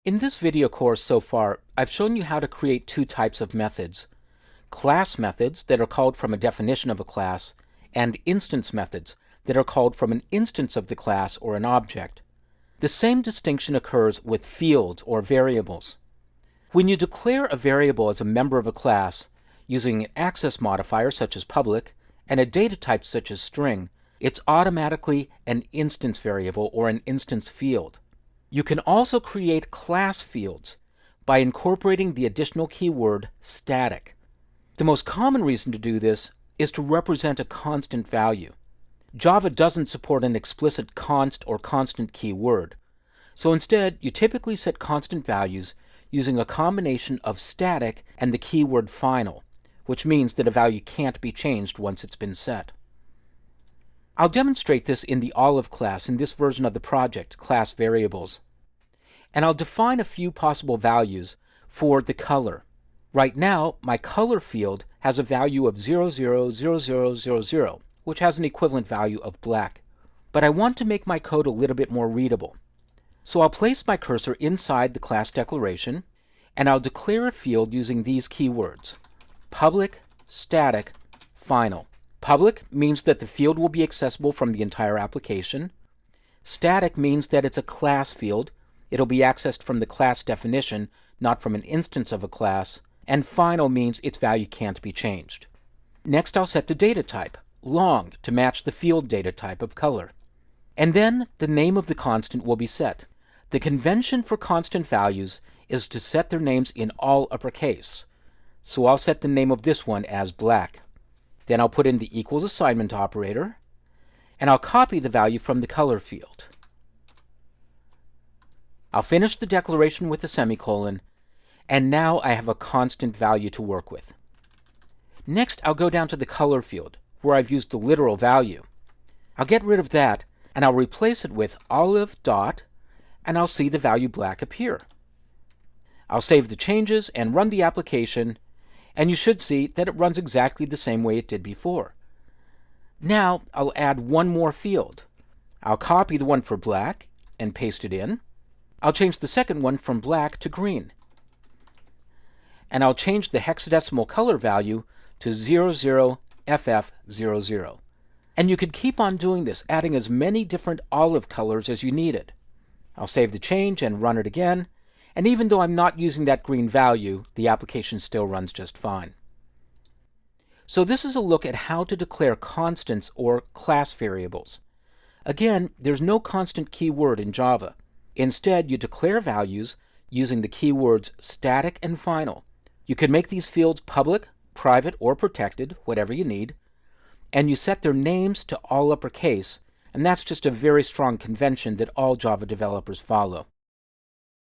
In this video course so far, I've shown you how to create two types of methods: class methods that are called from a definition of a class, and instance methods that are called from an instance of the class or an object. The same distinction occurs with fields or variables. When you declare a variable as a member of a class using an access modifier such as public and a data type such as string, it's automatically an instance variable or an instance field. You can also create class fields by incorporating the additional keyword static. The most common reason to do this is to represent a constant value. Java doesn't support an explicit const or constant keyword, so instead you typically set constant values using a combination of static and the keyword final, which means that a value can't be changed once it's been set. I'll demonstrate this in the Olive class in this version of the project, Class Variables. And I'll define a few possible values for the color. Right now, my color field has a value of 000000, which has an equivalent value of black. But I want to make my code a little bit more readable. So I'll place my cursor inside the class declaration, and I'll declare a field using these keywords: public, static, final. Public means that the field will be accessible from the entire application. Static means that it's a class field. It'll be accessed from the class definition, not from an instance of a class. And final means its value can't be changed. Next, I'll set the data type, long, to match the field data type of color. And then the name of the constant will be set. The convention for constant values is to set their names in all uppercase. So I'll set the name of this one as black. Then I'll put in the equals assignment operator, and I'll copy the value from the color field. I'll finish the declaration with a semicolon, and now I have a constant value to work with. Next, I'll go down to the color field, where I've used the literal value. I'll get rid of that, and I'll replace it with olive dot, and I'll see the value black appear. I'll save the changes and run the application, and you should see that it runs exactly the same way it did before. Now I'll add one more field. I'll copy the one for black and paste it in. I'll change the second one from black to green. And I'll change the hexadecimal color value to 00FF00. And you could keep on doing this, adding as many different olive colors as you needed. I'll save the change and run it again. And even though I'm not using that green value, the application still runs just fine. So this is a look at how to declare constants or class variables. Again, there's no constant keyword in Java. Instead, you declare values using the keywords static and final. You can make these fields public, private, or protected, whatever you need, and you set their names to all uppercase, and that's just a very strong convention that all Java developers follow.